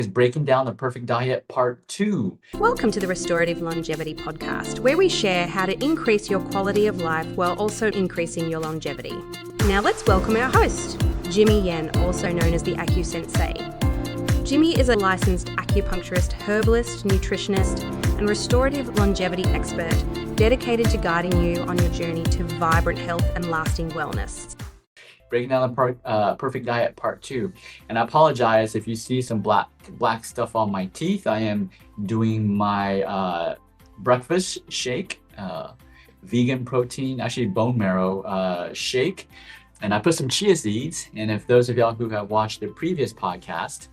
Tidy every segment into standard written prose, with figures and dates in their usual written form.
Is Breaking Down the Perfect Diet Part 2. Welcome to the Restorative Longevity Podcast, where we share how to increase your quality of life while also increasing your longevity. Now let's welcome our host, Jimmy Yen, also known as the AcuSensei. Jimmy is a licensed acupuncturist, herbalist, nutritionist, and restorative longevity expert dedicated to guiding you on your journey to vibrant health and lasting wellness. Breaking Down the Perfect Diet Part 2. And I apologize if you see some black stuff on my teeth. I am doing my breakfast shake, vegan protein, actually bone marrow shake. And I put some chia seeds. And if those of y'all who have watched the previous podcast,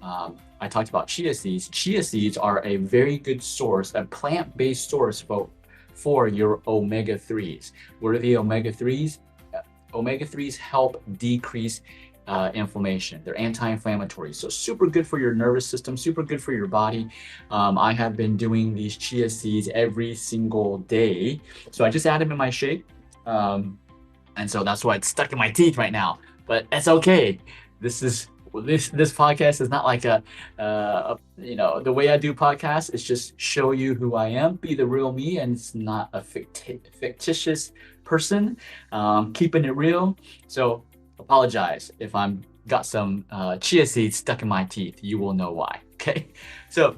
I talked about chia seeds. Chia seeds are a very good source, a plant-based source for your omega-3s. What are the omega-3s? Omega-3s help decrease inflammation. They're anti-inflammatory, so super good for your nervous system, super good for your body. I have been doing these chia seeds every single day. So I just add them in my shake. And so that's why it's stuck in my teeth right now, but it's okay. This podcast is not like the way I do podcasts is just show you who I am, be the real me, and it's not a fictitious person, keeping it real. So apologize if I'm got some chia seeds stuck in my teeth. You will know why. Okay, so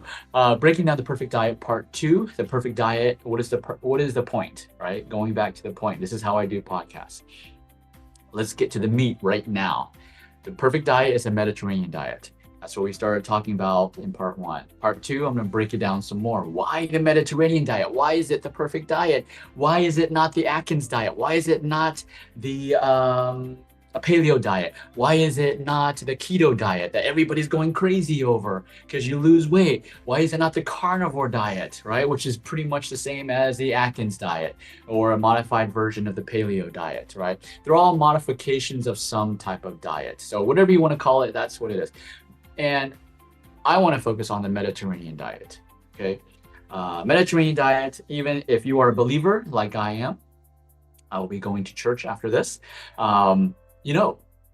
breaking down the perfect diet part 2. The perfect diet. What is the point? Right, going back to the point. This is how I do podcasts. Let's get to the meat right now. The perfect diet is a Mediterranean diet. That's what we started talking about in part 1. Part 2, I'm going to break it down some more. Why the Mediterranean diet? Why is it the perfect diet? Why is it not the Atkins diet? Why is it not the a paleo diet? Why is it not the keto diet that everybody's going crazy over because you lose weight? Why is it not the carnivore diet, right? Which is pretty much the same as the Atkins diet or a modified version of the paleo diet, right? They're all modifications of some type of diet. So whatever you want to call it, that's what it is. And I want to focus on the Mediterranean diet, okay? Mediterranean diet, even if you are a believer like I am, I will be going to church after this.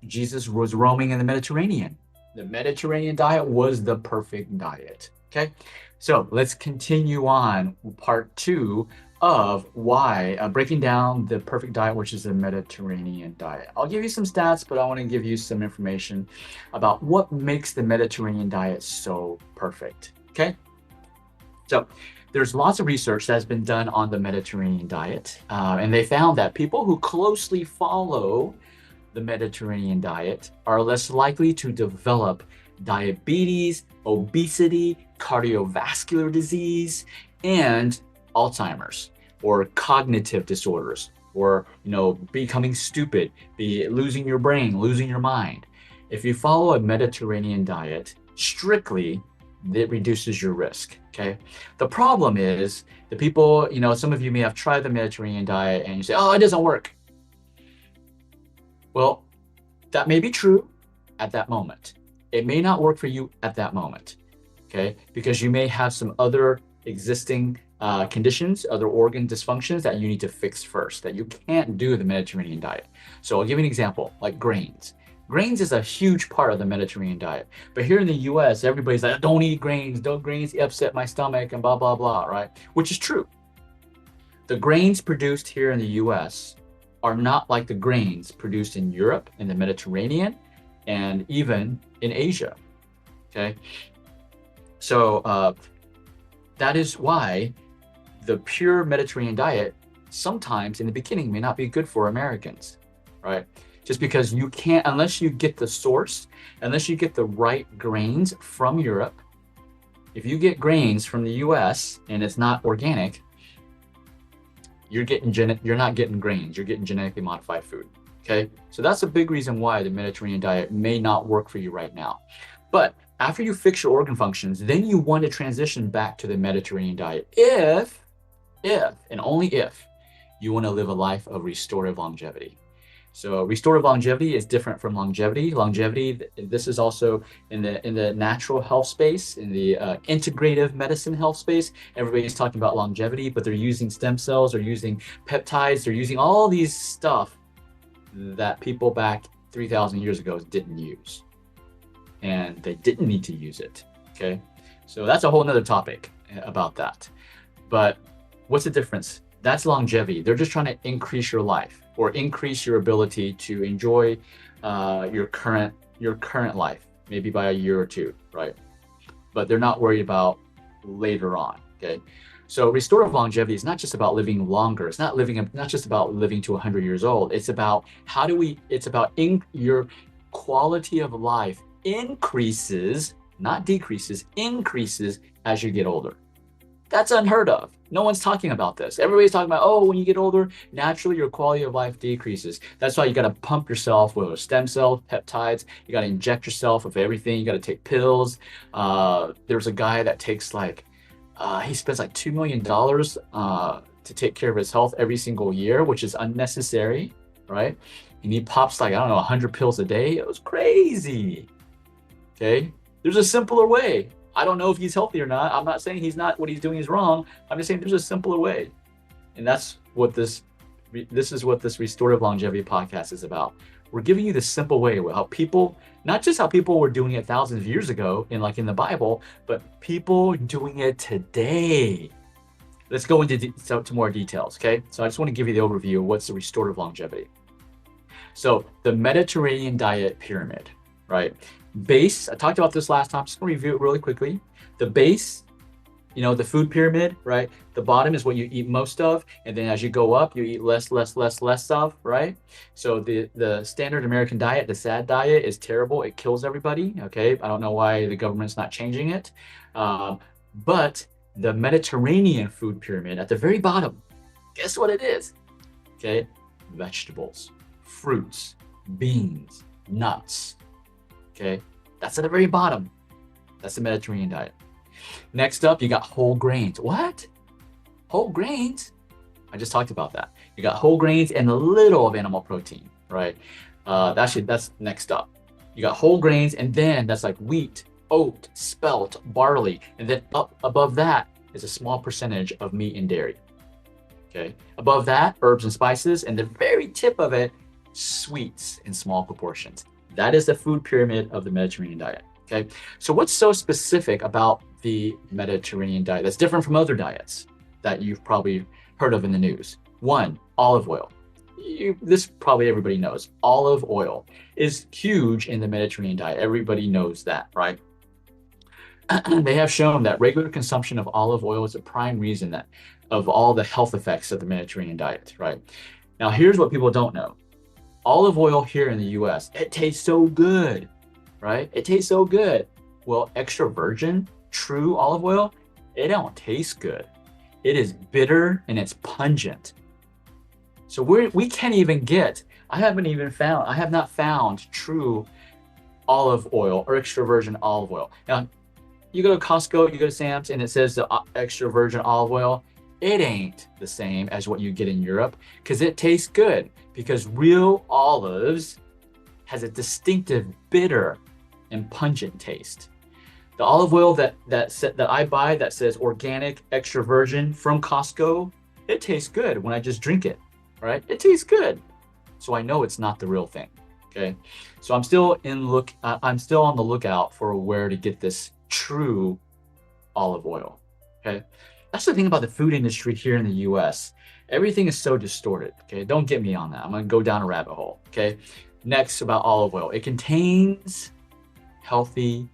Jesus was roaming in the Mediterranean. The Mediterranean diet was the perfect diet, okay? So let's continue on part 2 of why breaking down the perfect diet, which is the Mediterranean diet. I'll give you some stats, but I want to give you some information about what makes the Mediterranean diet so perfect, okay? So there's lots of research that's been done on the Mediterranean diet, and they found that people who closely follow the Mediterranean diet are less likely to develop diabetes, obesity, cardiovascular disease, and Alzheimer's or cognitive disorders, or becoming stupid, losing your brain, losing your mind. If you follow a Mediterranean diet strictly, it reduces your risk. Okay. The problem is the people, some of you may have tried the Mediterranean diet and you say, oh, it doesn't work. Well, that may be true at that moment. It may not work for you at that moment, okay? Because you may have some other existing conditions, other organ dysfunctions that you need to fix first, that you can't do the Mediterranean diet. So I'll give you an example, like grains. Grains is a huge part of the Mediterranean diet. But here in the US, everybody's like, don't eat grains, grains upset my stomach and blah, blah, blah, right? Which is true. The grains produced here in the US are not like the grains produced in Europe, in the Mediterranean, and even in Asia, okay? So that is why the pure Mediterranean diet sometimes in the beginning may not be good for Americans, right? Just because you can't, unless you get the source, unless you get the right grains from Europe. If you get grains from the US and it's not organic, you're not getting grains, you're getting genetically modified food, okay? So that's a big reason why the Mediterranean diet may not work for you right now. But after you fix your organ functions, then you want to transition back to the Mediterranean diet if, and only if, you want to live a life of restorative longevity. So restorative longevity is different from longevity. Longevity, this is also in the natural health space, in the integrative medicine health space. Everybody's talking about longevity, but they're using stem cells, they're using peptides, they're using all these stuff that people back 3,000 years ago didn't use. And they didn't need to use it. Okay, so that's a whole nother topic about that. But what's the difference? That's longevity. They're just trying to increase your life or increase your ability to enjoy your current life, maybe by a year or two, right? But they're not worried about later on. Okay, so restorative longevity is not just about living longer. It's not just about living to 100 years old. It's about your quality of life increases, not decreases, increases as you get older. That's unheard of. No one's talking about this. Everybody's talking about, oh, when you get older, naturally your quality of life decreases. That's why you got to pump yourself with stem cell peptides. You got to inject yourself with everything. You got to take pills. There's a guy that takes he spends like $2 million to take care of his health every single year, which is unnecessary, right? And he pops 100 pills a day. It was crazy. Okay, there's a simpler way. I don't know if he's healthy or not. I'm not saying what he's doing is wrong. I'm just saying there's a simpler way. And that's what this is what this restorative longevity podcast is about. We're giving you the simple way how people, not just how people were doing it thousands of years ago in the Bible, but people doing it today. Let's go into more details, okay? So I just want to give you the overview of what's the restorative longevity. So the Mediterranean diet pyramid, right? Base, I talked about this last time, just gonna review it really quickly. The base, the food pyramid, right? The bottom is what you eat most of, and then as you go up, you eat less of, right? So the standard American diet, the SAD diet, is terrible. It kills everybody, okay? I don't know why the government's not changing it. But the Mediterranean food pyramid at the very bottom, guess what it is? Okay, vegetables, fruits, beans, nuts. Okay, that's at the very bottom. That's the Mediterranean diet. Next up, you got whole grains. What? Whole grains? I just talked about that. You got whole grains and a little of animal protein, right? That's next up. You got whole grains, and then that's like wheat, oat, spelt, barley, and then up above that is a small percentage of meat and dairy. Okay, above that, herbs and spices, and the very tip of it, sweets in small proportions. That is the food pyramid of the Mediterranean diet. Okay, so what's so specific about the Mediterranean diet that's different from other diets that you've probably heard of in the news? One, olive oil. This probably everybody knows. Olive oil is huge in the Mediterranean diet. Everybody knows that, right? They have shown that regular consumption of olive oil is a prime reason of all the health effects of the Mediterranean diet, right? Now, here's what people don't know. Olive oil here in the US, it tastes so good, right? It tastes so good. Well, extra virgin, true olive oil, it don't taste good. It is bitter and it's pungent. So we can't even get, I have not found true olive oil or extra virgin olive oil. Now, you go to Costco, you go to Sam's, and it says the extra virgin olive oil. It ain't the same as what you get in Europe because it tastes good, because real olives has a distinctive bitter and pungent taste. The olive oil that I buy that says organic extra virgin from Costco, it tastes good when I just drink it, right? It tastes good. So I know it's not the real thing, okay? So I'm still on the lookout for where to get this true olive oil, okay? That's the thing about the food industry here in the US. Everything is so distorted, okay? Don't get me on that. I'm gonna go down a rabbit hole, okay? Next, about olive oil. It contains healthy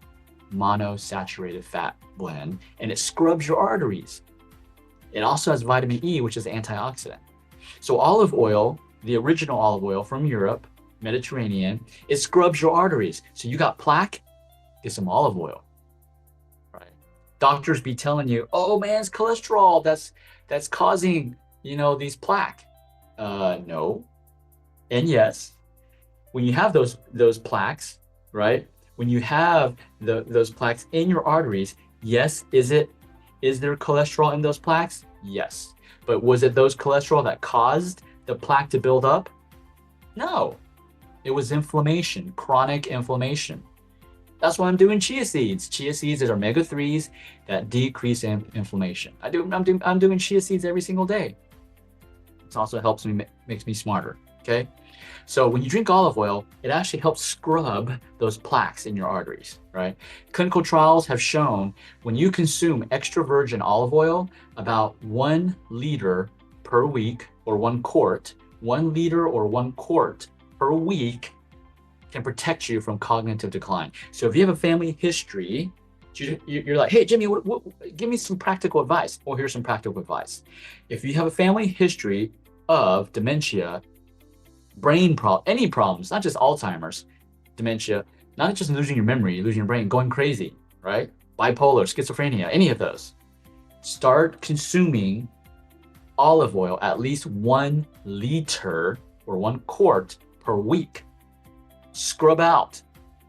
monosaturated fat blend, and it scrubs your arteries. It also has vitamin E, which is an antioxidant. So olive oil, the original olive oil from Europe, Mediterranean, it scrubs your arteries. So you got plaque, get some olive oil. Doctors be telling you, oh man, it's cholesterol that's causing, these plaque. No. And yes, when you have those plaques, right? When you have those plaques in your arteries, yes, is there cholesterol in those plaques? Yes. But was it those cholesterol that caused the plaque to build up? No. It was inflammation, chronic inflammation. That's why I'm doing chia seeds. Chia seeds are omega-3s that decrease inflammation. I'm doing chia seeds every single day. It also helps me, makes me smarter. okay? So when you drink olive oil, it actually helps scrub those plaques in your arteries, right? Clinical trials have shown when you consume extra virgin olive oil, about 1 liter per week, or 1 quart, 1 liter or 1 quart per week can protect you from cognitive decline. So if you have a family history, you're like, hey, Jimmy, give me some practical advice. Well, here's some practical advice. If you have a family history of dementia, any problems, not just Alzheimer's, dementia, not just losing your memory, losing your brain, going crazy, right? Bipolar, schizophrenia, any of those, start consuming olive oil at least 1 liter or 1 quart per week. Scrub out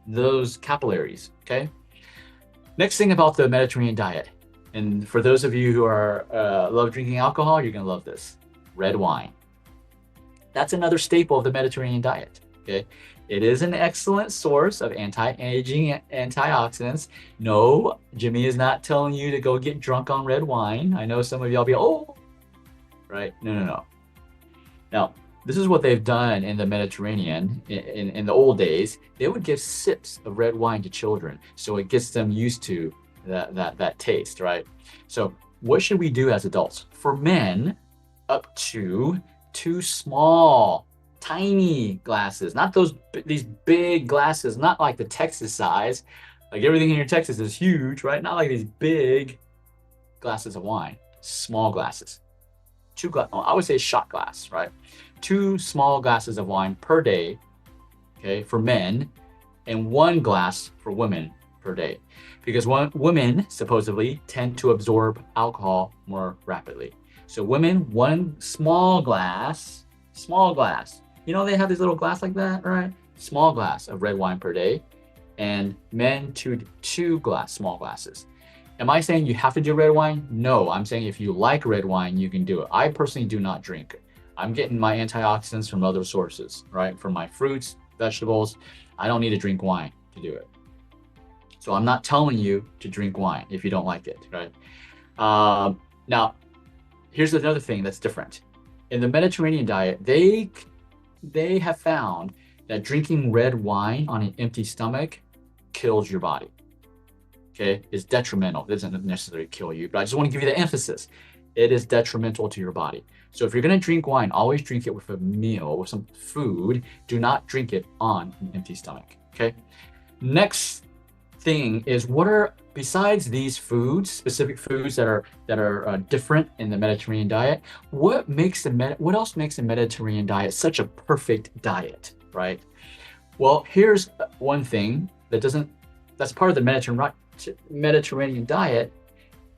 those capillaries, okay? Next thing about the Mediterranean diet, and for those of you who are love drinking alcohol, you're gonna love this: red wine. That's another staple of the Mediterranean diet, okay? It is an excellent source of anti-aging antioxidants. No, Jimmy is not telling you to go get drunk on red wine. I know some of y'all be, oh, right? No. Now, this is what they've done in the Mediterranean in the old days. They would give sips of red wine to children, so it gets them used to that taste, right? So what should we do as adults? For men, up to 2 small, tiny glasses, not these big glasses, not like the Texas size. Like everything in your Texas is huge, right? Not like these big glasses of wine, small glasses. I would say shot glass, right? 2 small glasses of wine per day, okay, for men, and 1 glass for women per day. Because women supposedly tend to absorb alcohol more rapidly. So women, 1 small glass. You know, they have this little glass like that, right? Small glass of red wine per day. And men, 2 small glasses. Am I saying you have to do red wine? No, I'm saying if you like red wine, you can do it. I personally do not drink. I'm getting my antioxidants from other sources, right? From my fruits, vegetables. I don't need to drink wine to do it. So I'm not telling you to drink wine if you don't like it, right? Now, here's another thing that's different. In the Mediterranean diet, they have found that drinking red wine on an empty stomach kills your body. Okay, it's detrimental. It doesn't necessarily kill you, but I just want to give you the emphasis. It is detrimental to your body. So if you're going to drink wine, always drink it with a meal, with some food. Do not drink it on an empty stomach. Okay. Next thing is, besides these foods, specific foods that are different in the Mediterranean diet, what else makes the Mediterranean diet such a perfect diet, right? Well, here's one thing that's part of the Mediterranean diet.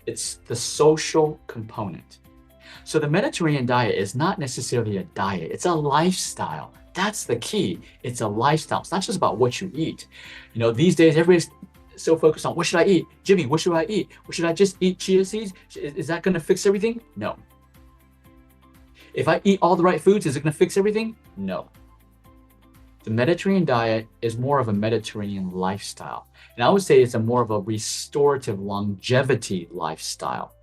It's the social component. So the Mediterranean diet is not necessarily a diet, it's a lifestyle. That's the key. It's a lifestyle. It's not just about what you eat. You know, these days everybody's so focused on, what should I eat? Jimmy, what should I eat? What should I just eat chia seeds? Is that gonna fix everything? No. If I eat all the right foods, is it gonna fix everything? No. The Mediterranean diet is more of a Mediterranean lifestyle. And I would say it's more of a restorative longevity lifestyle.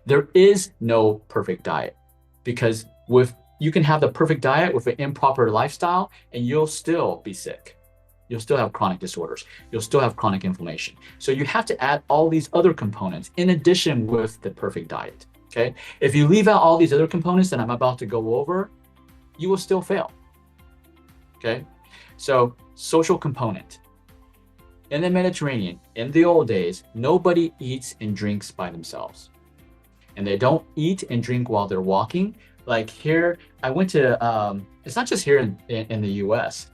There is no perfect diet, because you can have the perfect diet with an improper lifestyle and you'll still be sick. You'll still have chronic disorders. You'll still have chronic inflammation. So you have to add all these other components in addition with the perfect diet, okay? If you leave out all these other components that I'm about to go over, you will still fail, okay? So social component. In the Mediterranean, in the old days, nobody eats and drinks by themselves. And they don't eat and drink while they're walking. Like here, I went to, it's not just here in the US.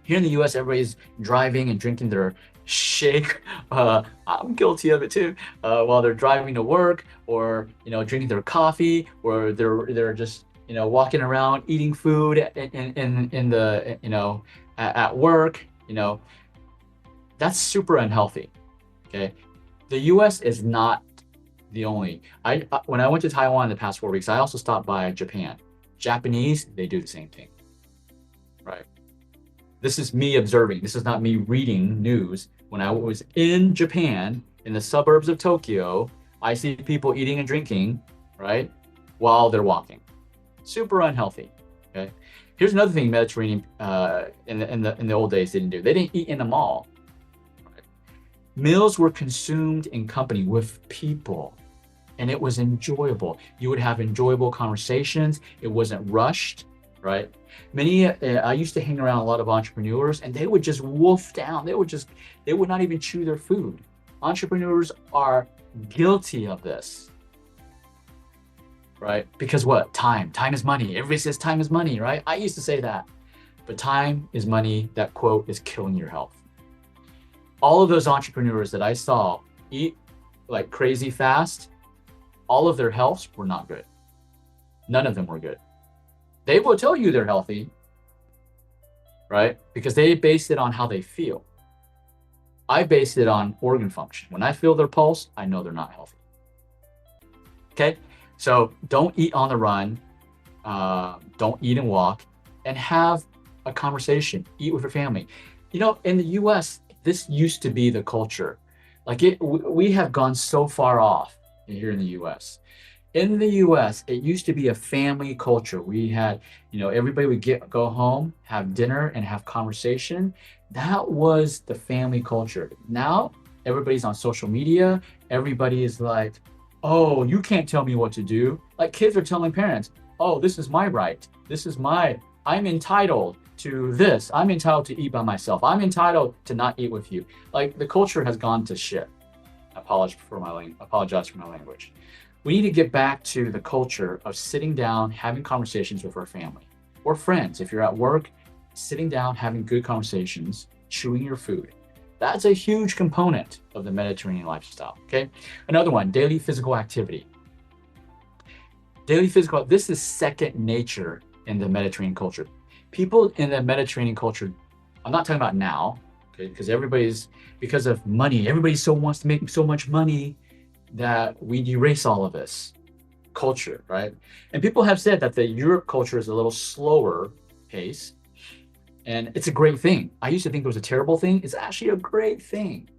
Here in the US, everybody's driving and drinking their shake. I'm guilty of it too. While they're driving to work, or drinking their coffee, or they're just walking around eating food in the at work. That's super unhealthy. Okay, the US is not the only. When I went to Taiwan in the past 4 weeks, I also stopped by Japan. Japanese, they do the same thing, right? This is me observing. This is not me reading news. When I was in Japan, in the suburbs of Tokyo, I see people eating and drinking, right, while they're walking. Super unhealthy, okay? Here's another thing Mediterranean in the old days didn't do. They didn't eat in the mall. Right? Meals were consumed in company with people, and it was enjoyable. You would have enjoyable conversations. It wasn't rushed, right? I used to hang around a lot of entrepreneurs, and they would just wolf down. They would not even chew their food. Entrepreneurs are guilty of this, right? Because what? Time is money. Everybody says time is money, right? I used to say that, but time is money. That quote is killing your health. All of those entrepreneurs that I saw eat like crazy fast, all of their healths were not good. None of them were good. They will tell you they're healthy, right? Because they base it on how they feel. I base it on organ function. When I feel their pulse, I know they're not healthy. Okay, so don't eat on the run. Don't eat and walk, and have a conversation. Eat with your family. You know, in the U.S., this used to be the culture. Like we have gone so far off here in the U.S. In the U.S., it used to be a family culture. We had, everybody would go home, have dinner, and have conversation. That was the family culture. Now, everybody's on social media. Everybody is like, oh, you can't tell me what to do. Like kids are telling parents, oh, this is my right. I'm entitled to this. I'm entitled to eat by myself. I'm entitled to not eat with you. Like the culture has gone to shit. Apologize for my language. We need to get back to the culture of sitting down, having conversations with our family or friends. If you're at work, sitting down, having good conversations, chewing your food. That's a huge component of the Mediterranean lifestyle, okay? Another one, daily physical activity. This is second nature in the Mediterranean culture. People in the Mediterranean culture, I'm not talking about now, okay, because of money, everybody wants to make so much money that we erase all of this culture, right? And people have said that the Europe culture is a little slower pace, and it's a great thing. I used to think it was a terrible thing. It's actually a great thing.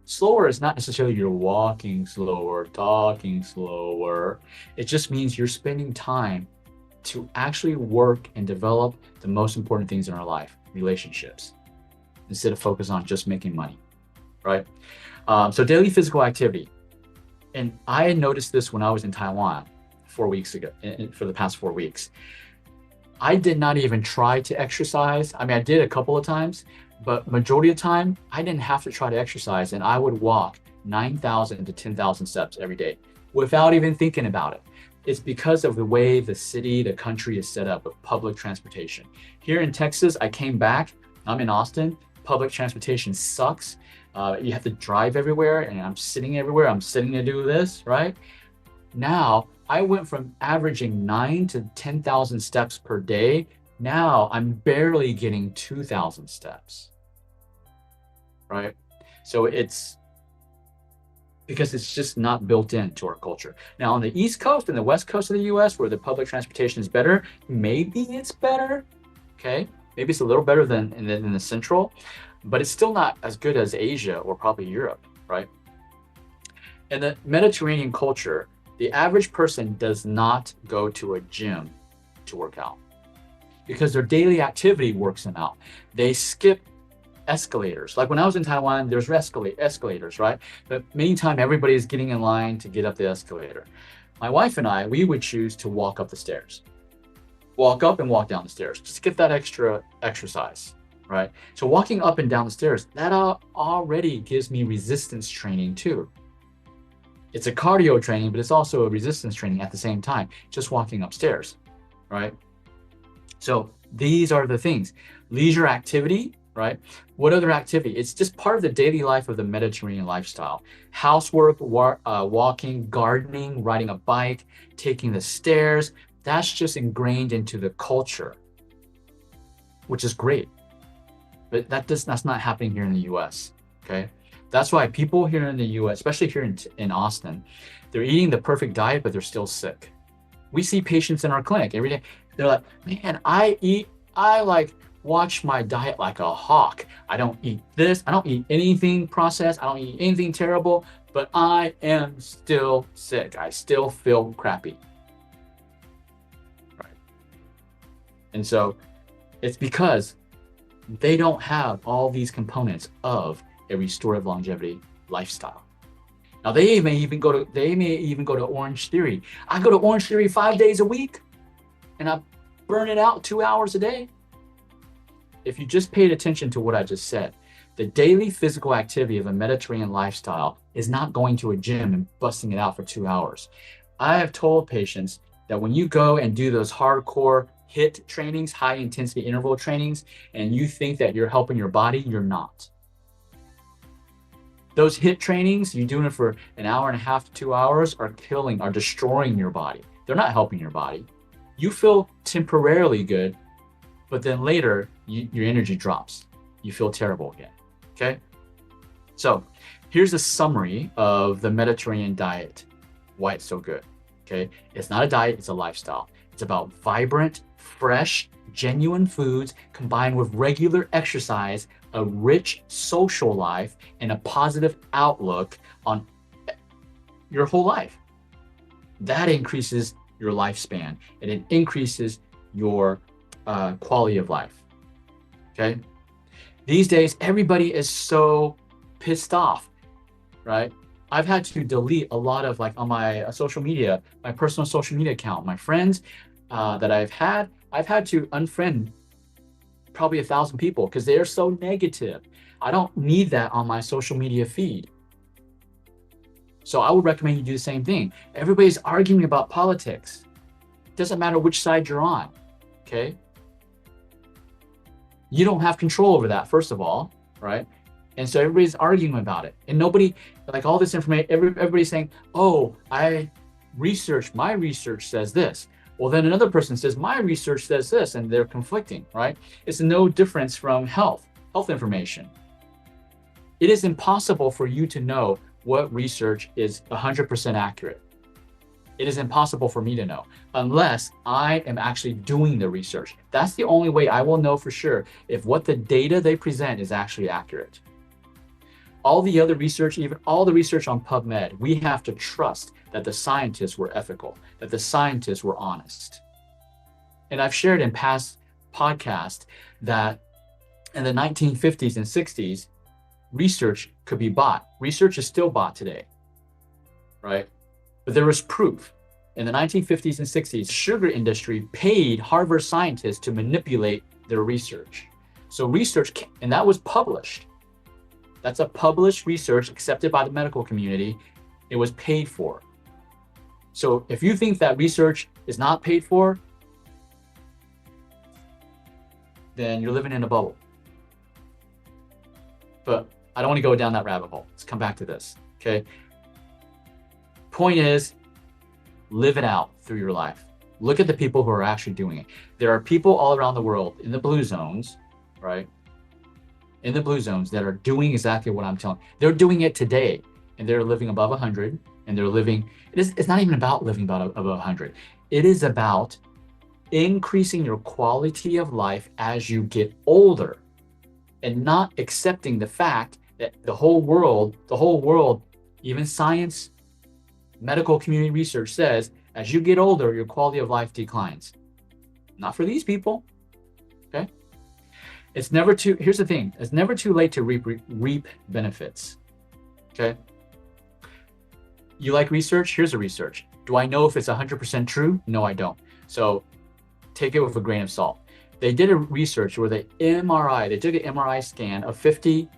Slower is not necessarily you're walking slower, talking slower. It just means you're spending time to actually work and develop the most important things in our life, relationships, instead of focus on just making money, right? So daily physical activity. And I had noticed this when I was in Taiwan 4 weeks ago, for the past 4 weeks. I did not even try to exercise. I mean, I did a couple of times, but majority of the time, I didn't have to try to exercise, and I would walk 9,000 to 10,000 steps every day without even thinking about it. It's because of the way the country is set up with public transportation. Here in Texas, I came back, I'm in Austin, public transportation sucks. You have to drive everywhere, and I'm sitting everywhere. I'm sitting to do this, right? Now, I went from averaging 9 to 10,000 steps per day. Now, I'm barely getting 2,000 steps, right? So it's because it's just not built into our culture. Now, on the East Coast and the West Coast of the US, where the public transportation is better, maybe it's better, okay? Maybe it's a little better than in the Central, but it's still not as good as Asia or probably Europe, right? In the Mediterranean culture, the average person does not go to a gym to work out because their daily activity works them out. They skip escalators. Like when I was in Taiwan, there's escalators, right? But many times everybody is getting in line to get up the escalator. My wife and I, we would choose to walk up the stairs. Walk up and walk down the stairs. Just get that extra exercise, right? So walking up and down the stairs, that already gives me resistance training too. It's a cardio training, but it's also a resistance training at the same time, just walking upstairs, right? So these are the things. Leisure activity, right? What other activity? It's just part of the daily life of the Mediterranean lifestyle. Housework, walking, gardening, riding a bike, taking the stairs. That's just ingrained into the culture, which is great. But that's not happening here in the US, okay? That's why people here in the US, especially here in Austin, they're eating the perfect diet, but they're still sick. We see patients in our clinic every day. They're like, man, I watch my diet like a hawk. I don't eat this. I don't eat anything processed. I don't eat anything terrible, but I am still sick. I still feel crappy. Right. And so it's because they don't have all these components of a restorative longevity lifestyle. Now they may even go to Orange Theory. I go to Orange Theory 5 days a week and I burn it out 2 hours a day. If you just paid attention to what I just said, the daily physical activity of a Mediterranean lifestyle is not going to a gym and busting it out for 2 hours. I have told patients that when you go and do those hardcore HIIT trainings, high intensity interval trainings, and you think that you're helping your body, you're not. Those HIIT trainings, you're doing it for an hour and a half to 2 hours, are destroying your body. They're not helping your body. You feel temporarily good, but then later your energy drops. You feel terrible again, okay? So here's a summary of the Mediterranean diet, why it's so good, okay? It's not a diet, it's a lifestyle. It's about vibrant, fresh, genuine foods combined with regular exercise, a rich social life, and a positive outlook on your whole life. That increases your lifespan and it increases your quality of life, okay? These days, everybody is so pissed off, right? I've had to delete a lot of, like, on my social media, my personal social media account, my friends that I've had to unfriend probably 1,000 people because they're so negative. I don't need that on my social media feed. So I would recommend you do the same thing. Everybody's arguing about politics. It doesn't matter which side you're on, okay? You don't have control over that, first of all, right? And so everybody's arguing about it. And nobody, like, all this information, everybody's saying, oh, my research says this. Well, then another person says, my research says this, and they're conflicting, right? It's no difference from health information. It is impossible for you to know what research is 100% accurate. It is impossible for me to know unless I am actually doing the research. That's the only way I will know for sure if what the data they present is actually accurate. All the other research, even all the research on PubMed, we have to trust that the scientists were ethical, that the scientists were honest. And I've shared in past podcasts that in the 1950s and 60s, research could be bought. Research is still bought today, right? But there was proof. In the 1950s and 60s, the sugar industry paid Harvard scientists to manipulate their research. So research, and that was published. That's a published research accepted by the medical community. It was paid for. So if you think that research is not paid for, then you're living in a bubble. But I don't want to go down that rabbit hole. Let's come back to this, okay? Point is, live it out through your life. Look at the people who are actually doing it. There are people all around the world in the blue zones, right? In the blue zones that are doing exactly what I'm telling. They're doing it today, and they're living above 100, and they're living, it's not even about living above 100. It is about increasing your quality of life as you get older and not accepting the fact that the whole world, even science, medical community research says, as you get older, your quality of life declines. Not for these people, okay? Here's the thing, it's never too late to reap benefits, okay? You like research? Here's the research. Do I know if it's 100% true? No, I don't. So take it with a grain of salt. They did a research where they took an MRI scan of 50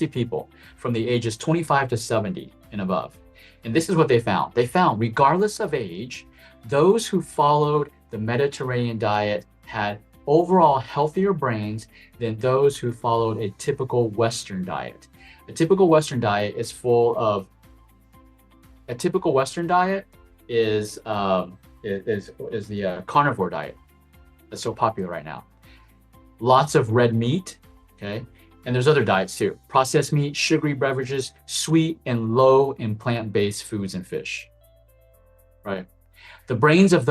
people from the ages 25 to 70 and above. And this is what they found. They found, regardless of age, those who followed the Mediterranean diet had overall healthier brains than those who followed a typical Western diet. A typical Western diet is the carnivore diet that's so popular right now. Lots of red meat, okay? And there's other diets too. Processed meat, sugary beverages, sweet and low in plant-based foods and fish, right? The brains of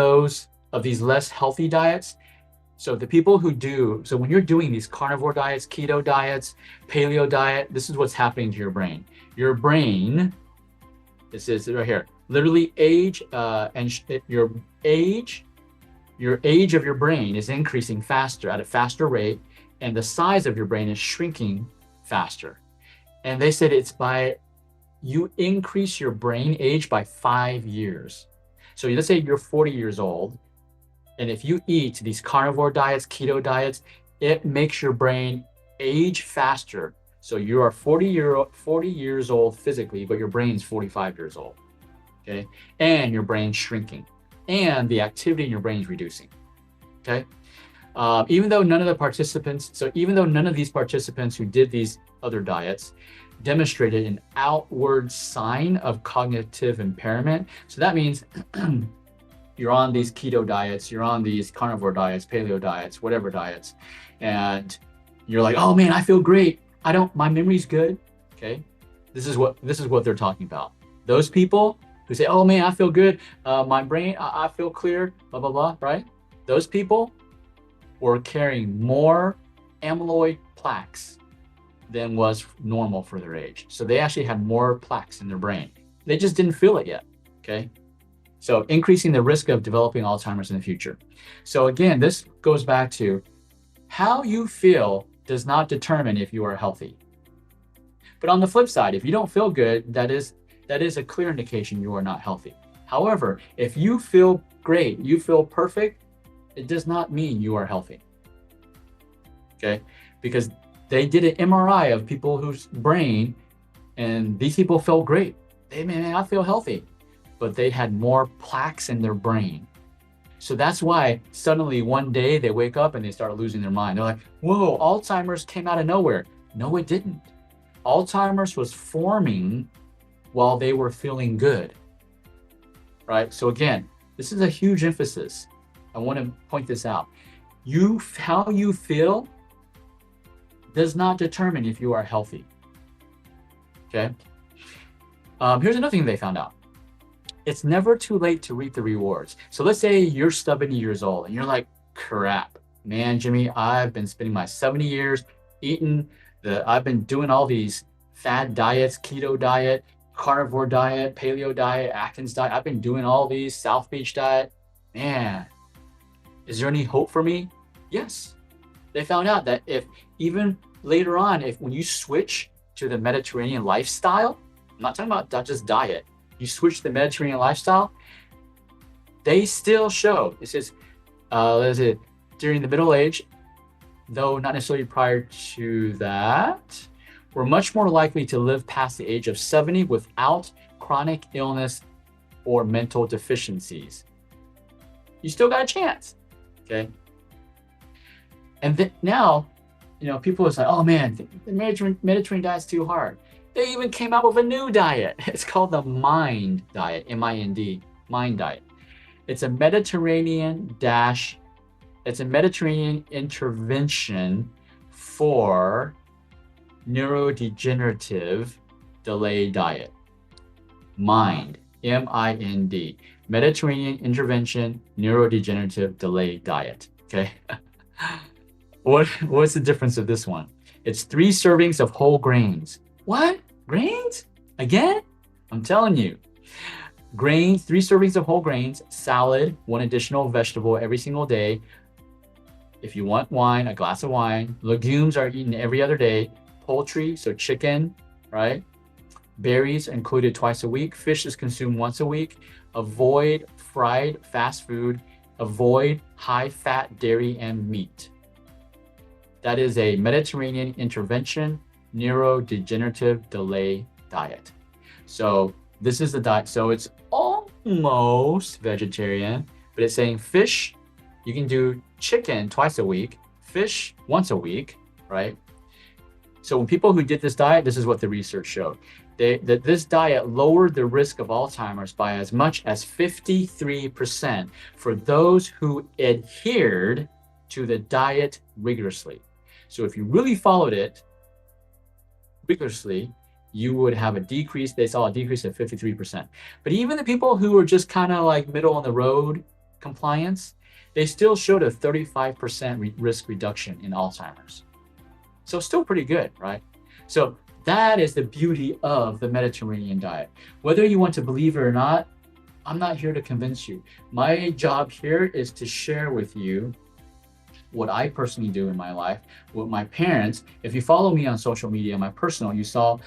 these less healthy diets, so when you're doing these carnivore diets, keto diets, paleo diet, this is what's happening to your brain. Your brain, this is right here, literally your age your age of your brain is increasing faster at a faster rate, and the size of your brain is shrinking faster. And they said it's by you increase your brain age by 5 years. So let's say you're 40 years old, and if you eat these carnivore diets, keto diets, it makes your brain age faster. So you are 40 years old physically, but your brain's 45 years old. Okay, and your brain's shrinking, and the activity in your brain is reducing. Okay, even though none of these participants who did these other diets demonstrated an outward sign of cognitive impairment. So that means you're on these keto diets, you're on these carnivore diets, paleo diets, whatever diets, and you're like, oh man, I feel great. My memory's good. Okay, this is what they're talking about. Those people who say, oh man, I feel good, my brain, I feel clear, blah, blah, blah, right? Those people were carrying more amyloid plaques than was normal for their age. So they actually had more plaques in their brain. They just didn't feel it yet, okay? So increasing the risk of developing Alzheimer's in the future. So again, this goes back to how you feel does not determine if you are healthy. But on the flip side, if you don't feel good, that is a clear indication you are not healthy. However, if you feel great, you feel perfect, it does not mean you are healthy. Okay? Because they did an MRI of people whose brain, and these people felt great. I feel healthy. But they had more plaques in their brain. So that's why suddenly one day they wake up and they start losing their mind. They're like, whoa, Alzheimer's came out of nowhere. No, it didn't. Alzheimer's was forming while they were feeling good, right? So again, this is a huge emphasis. I want to point this out. How you feel does not determine if you are healthy, okay? Here's another thing they found out. It's never too late to reap the rewards. So let's say you're 70 years old and you're like, crap, man, Jimmy, I've been spending my 70 years I've been doing all these fad diets, keto diet, carnivore diet, paleo diet, Atkins diet. I've been doing all these, South Beach diet. Man, is there any hope for me? Yes. They found out that if even later on, when you switch to the Mediterranean lifestyle, I'm not talking about not just diet, you switch to the Mediterranean lifestyle, they still show, it says, during the Middle Age, though not necessarily prior to that, we're much more likely to live past the age of 70 without chronic illness or mental deficiencies. You still got a chance, okay? And now, people are like, oh man, the Mediterranean diet's too hard. They even came out with a new diet. It's called the MIND diet, M-I-N-D, MIND diet. It's a Mediterranean intervention for neurodegenerative delay diet. MIND, M-I-N-D, Mediterranean intervention neurodegenerative delay diet. Okay. What's the difference of this one? It's 3 servings of whole grains. What? Grains? Again? I'm telling you. Grains, 3 servings of whole grains, salad, 1 additional vegetable every single day. If you want wine, a glass of wine. Legumes are eaten every other day. Poultry, so chicken, right? Berries included twice a week. Fish is consumed once a week. Avoid fried fast food. Avoid high-fat dairy and meat. That is a Mediterranean intervention neurodegenerative delay diet. So this is the diet. So it's almost vegetarian, but it's saying fish, you can do chicken twice a week, fish once a week, right? So when people who did this diet, this is what the research showed. That this diet lowered the risk of Alzheimer's by as much as 53% for those who adhered to the diet rigorously. So if you really followed it rigorously, you would have a decrease. They saw a decrease of 53%. But even the people who were just kind of like middle on the road compliance, they still showed a 35% risk reduction in Alzheimer's. So still pretty good, right? So that is the beauty of the Mediterranean diet. Whether you want to believe it or not, I'm not here to convince you. My job here is to share with you what I personally do in my life, what my parents, if you follow me on social media, my personal, you saw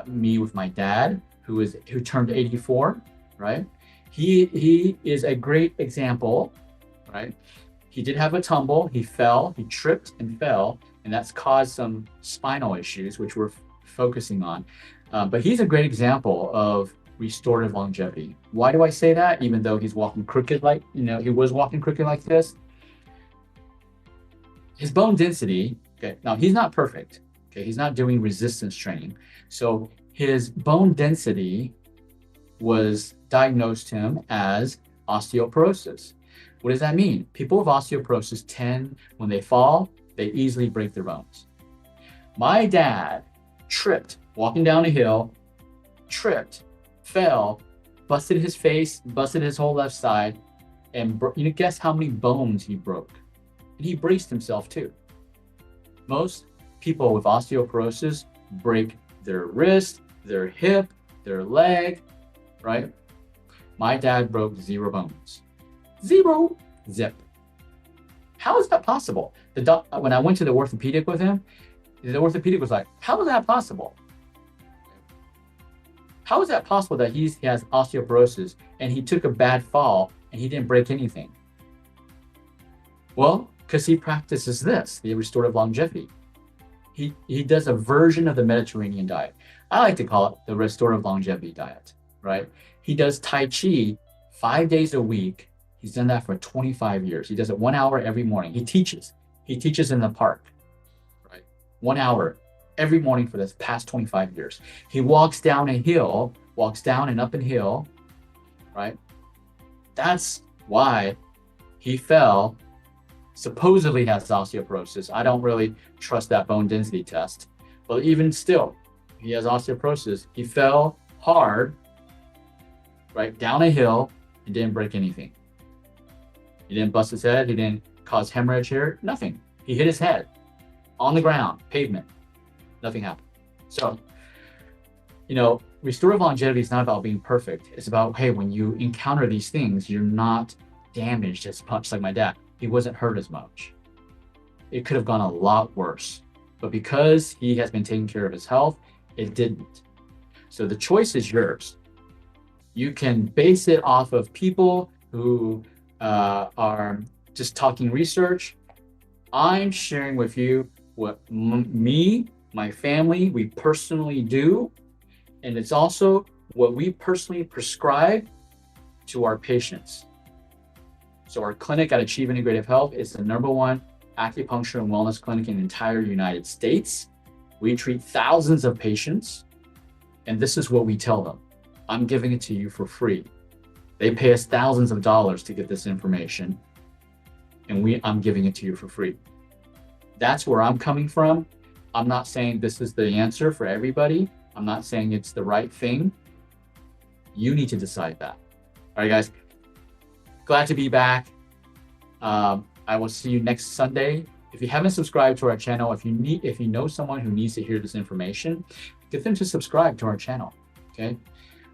me with my dad, who turned 84, right? He is a great example, right? He did have a tumble, he fell, he tripped and fell, and that's caused some spinal issues, which we're focusing on. But he's a great example of restorative longevity. Why do I say that? Even though he's walking crooked like, he was walking crooked like this, his bone density, okay, now he's not perfect, okay, he's not doing resistance training. So his bone density was diagnosed him as osteoporosis. What does that mean? People with osteoporosis tend, when they fall, they easily break their bones. My dad tripped, walking down a hill, tripped, fell, busted his face, busted his whole left side, and guess how many bones he broke? And he braced himself too. Most people with osteoporosis break their wrist, their hip, their leg, right? My dad broke 0 bones. 0. Zip. How is that possible? When I went to the orthopedic with him, the orthopedic was like, how is that possible? How is that possible that he has osteoporosis and he took a bad fall and he didn't break anything? Well, because he practices this, the restorative longevity. He does a version of the Mediterranean diet. I like to call it the restorative longevity diet, right? He does Tai Chi 5 days a week. He's done that for 25 years. He does it 1 hour every morning. He teaches in the park, right? 1 hour every morning for the past 25 years. He walks down a hill, walks down and up a hill, right? That's why he fell, supposedly has osteoporosis. I don't really trust that bone density test, but even still, he has osteoporosis. He fell hard, right, down a hill and didn't break anything. He didn't bust his head. He didn't cause hemorrhage here. Nothing. He hit his head on the ground, pavement. Nothing happened. So, restorative longevity is not about being perfect. It's about, hey, when you encounter these things, you're not damaged as much. Like my dad, he wasn't hurt as much. It could have gone a lot worse. But because he has been taking care of his health, it didn't. So the choice is yours. You can base it off of people who are just talking research. I'm sharing with you what me, my family, we personally do. And it's also what we personally prescribe to our patients. So our clinic at Achieve Integrative Health is the #1 acupuncture and wellness clinic in the entire United States. We treat thousands of patients, and this is what we tell them. I'm giving it to you for free. They pay us thousands of dollars to get this information, and I'm giving it to you for free. That's where I'm coming from. I'm not saying this is the answer for everybody. I'm not saying it's the right thing. You need to decide that. All right, guys. Glad to be back. I will see you next Sunday. If you haven't subscribed to our channel, if you know someone who needs to hear this information, get them to subscribe to our channel. Okay.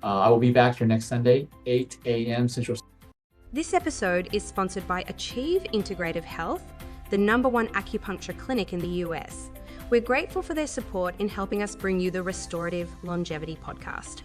I will be back here next Sunday, 8 a.m. Central. This episode is sponsored by Achieve Integrative Health, the #1 acupuncture clinic in the US. We're grateful for their support in helping us bring you the Restorative Longevity podcast.